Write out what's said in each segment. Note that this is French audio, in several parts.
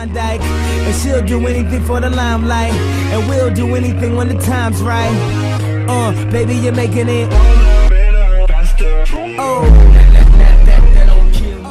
Klondike, and she'll do anything for the limelight, and we'll do anything when the time's right. Baby, you're making it. Oh, that don't kill me.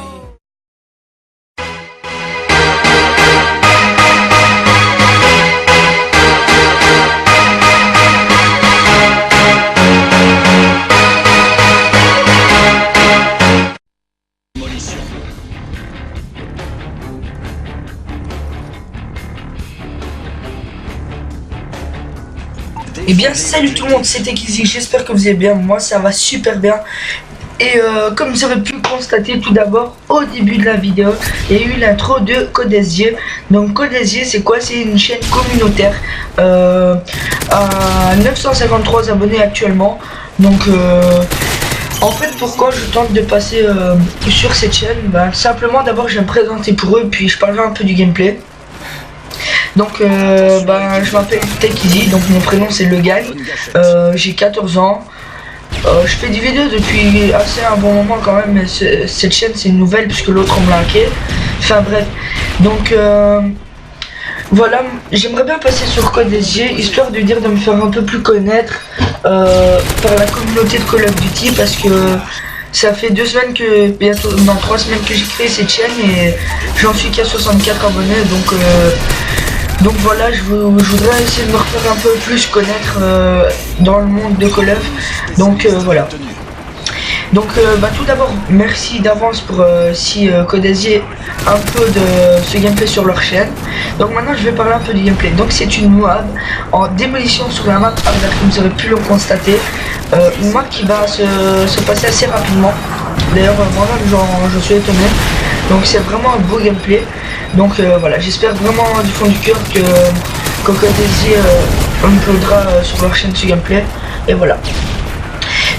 Eh bien salut tout le monde, c'était Kizzy, j'espère que vous allez bien, moi ça va super bien. Et comme vous avez pu le constater tout d'abord au début de la vidéo, il y a eu l'intro de Codesier. Donc Codesier c'est quoi? C'est une chaîne communautaire à 953 abonnés actuellement. Donc en fait pourquoi je tente de passer sur cette chaîne? Simplement d'abord je vais me présenter pour eux, puis je parlerai un peu du gameplay. Donc je m'appelle Kizzy, donc mon prénom c'est Le Gagne, j'ai 14 ans, je fais des vidéos depuis assez un bon moment quand même, mais cette chaîne c'est une nouvelle puisque l'autre on me l'a hacké, enfin bref, donc voilà, j'aimerais bien passer sur Codesier, histoire de me faire un peu plus connaître par la communauté de Call of Duty, parce que ça fait 2 semaines que, bientôt, non 3 semaines que j'ai créé cette chaîne et j'en suis qu'à 64 abonnés, donc voilà, je voudrais essayer de me refaire un peu plus connaître dans le monde de Call of. Donc voilà. Donc tout d'abord, merci d'avance pour si Codesier un peu de ce gameplay sur leur chaîne. Donc maintenant je vais parler un peu du gameplay. Donc c'est une map en démolition sur la map Arder, comme vous aurez pu le constater. Une map qui va se passer assez rapidement. D'ailleurs moi-même j'en suis étonné. Donc c'est vraiment un beau gameplay. Donc voilà, j'espère vraiment du fond du cœur que Codesier uploadera sur leur chaîne ce gameplay. Et voilà.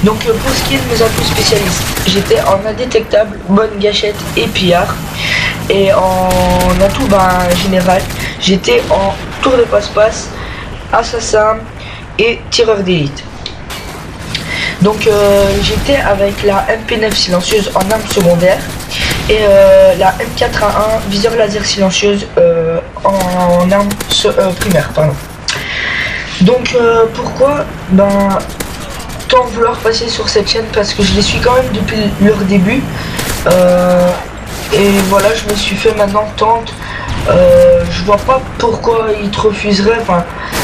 Donc pour ce qui est de mes atouts spécialistes, j'étais en indétectable, bonne gâchette et pillard. Et en atout général, j'étais en tour de passe-passe, assassin et tireur d'élite. Donc j'étais avec la MP9 silencieuse en arme secondaire et la M4A1 viseur laser silencieuse en arme primaire, pardon. Donc pourquoi tant vouloir passer sur cette chaîne, parce que je les suis quand même depuis leur début, et voilà, je me suis fait maintenant tente. Je vois pas pourquoi ils te refuseraient, enfin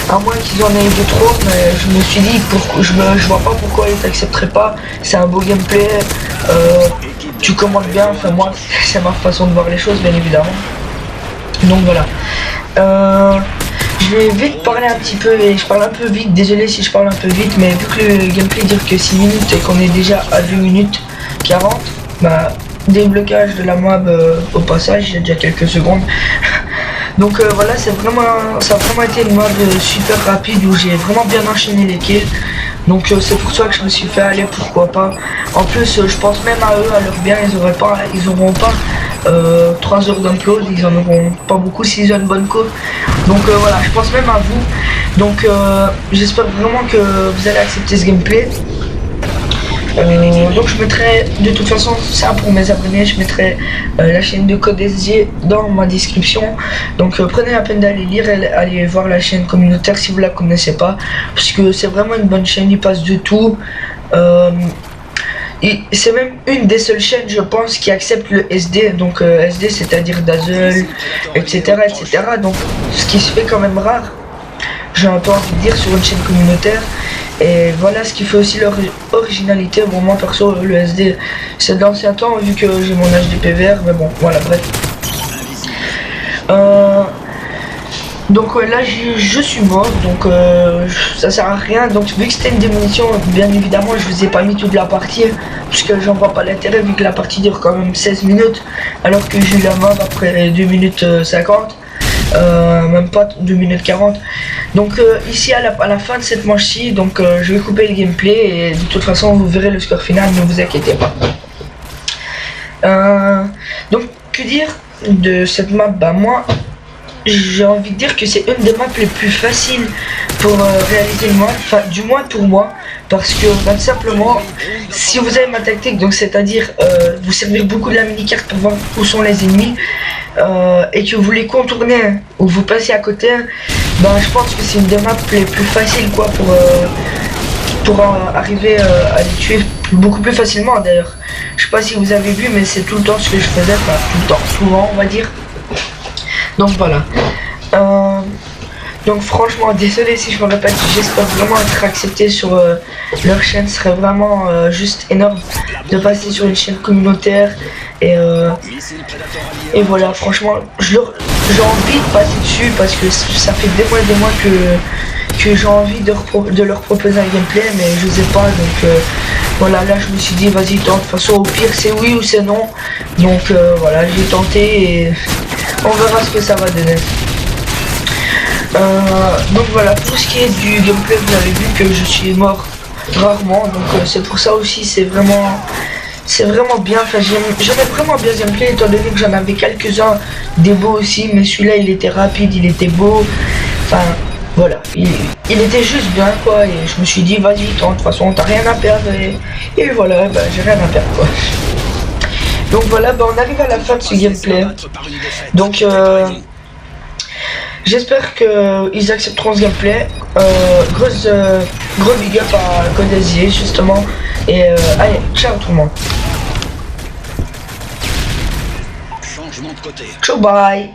à moins qu'ils en aient de trop, mais je me suis dit je vois pas pourquoi ils t'accepteraient pas. C'est un beau gameplay, tu commandes bien, enfin moi c'est ma façon de voir les choses bien évidemment. Donc voilà, je vais vite parler un petit peu, et je parle un peu vite, désolé si je parle un peu vite, mais vu que le gameplay dure que 6 minutes et qu'on est déjà à 2 minutes 40, déblocage de la map au passage, il y a déjà quelques secondes. Donc voilà, ça a vraiment été une map super rapide où j'ai vraiment bien enchaîné les kills. Donc c'est pour ça que je me suis fait aller, pourquoi pas. En plus je pense même à eux, à leur bien, ils auront pas 3 heures d'upload, ils en auront pas beaucoup s'ils ont une bonne co. Donc voilà, je pense même à vous. Donc j'espère vraiment que vous allez accepter ce gameplay. Donc je mettrai, de toute façon ça pour mes abonnés, je mettrai la chaîne de Codesier dans ma description. Donc prenez la peine d'aller lire et aller voir la chaîne communautaire si vous la connaissez pas, parce que c'est vraiment une bonne chaîne, il passe de tout. C'est même une des seules chaînes je pense qui accepte le SD, donc SD c'est à dire Dazzle, etc., etc. Donc ce qui se fait quand même rare, j'ai un peu envie de dire, sur une chaîne communautaire. Et voilà ce qui fait aussi leur originalité. Bon, moi perso le SD c'est de l'ancien temps vu que j'ai mon âge de PVR, mais bon voilà, bref. Donc là je suis mort, donc ça sert à rien. Donc vu que c'était une démolition, bien évidemment je vous ai pas mis toute la partie, puisque j'en vois pas l'intérêt vu que la partie dure quand même 16 minutes, alors que j'ai eu la map après 2 minutes 50. Même pas 2 minutes 40. Donc ici à la fin de cette manche-ci, donc je vais couper le gameplay et de toute façon vous verrez le score final, ne vous inquiétez pas. Donc que dire de cette map? Moi j'ai envie de dire que c'est une des maps les plus faciles pour réaliser le mode, enfin du moins pour moi, parce que bah, simplement, si vous avez ma tactique, donc c'est-à-dire vous servir beaucoup de la mini-carte pour voir où sont les ennemis, et que vous les contournez ou vous passez à côté, bah, je pense que c'est une des maps les plus faciles quoi pour arriver à les tuer beaucoup plus facilement d'ailleurs. Je sais pas si vous avez vu, mais c'est tout le temps ce que je faisais, enfin tout le temps, souvent on va dire. Donc voilà. Donc franchement, désolé si je me répète, j'espère vraiment être accepté sur leur chaîne. Ce serait vraiment juste énorme de passer sur une chaîne communautaire. Et voilà, franchement, j'ai envie de passer dessus parce que ça fait des mois que j'ai envie de leur proposer un gameplay, mais je sais pas. Donc voilà, là je me suis dit, vas-y, tente. De toute façon, au pire, c'est oui ou c'est non. Donc voilà, j'ai tenté et on verra ce que ça va donner. Donc voilà, pour ce qui est du gameplay, vous avez vu que je suis mort rarement, donc c'est pour ça aussi, c'est vraiment bien. Enfin, j'aimais vraiment bien ce gameplay étant donné que j'en avais quelques-uns des beaux aussi, mais celui-là il était rapide, il était beau, enfin voilà, il était juste bien quoi, et je me suis dit vas-y tente, de toute façon t'as rien à perdre, et voilà, bah, j'ai rien à perdre quoi. Donc voilà, bah, on arrive à la fin de ce gameplay, donc j'espère qu'ils accepteront ce gameplay. Gros big up à Codesier justement. Et allez, ciao tout le monde. Changement de côté. Ciao, bye.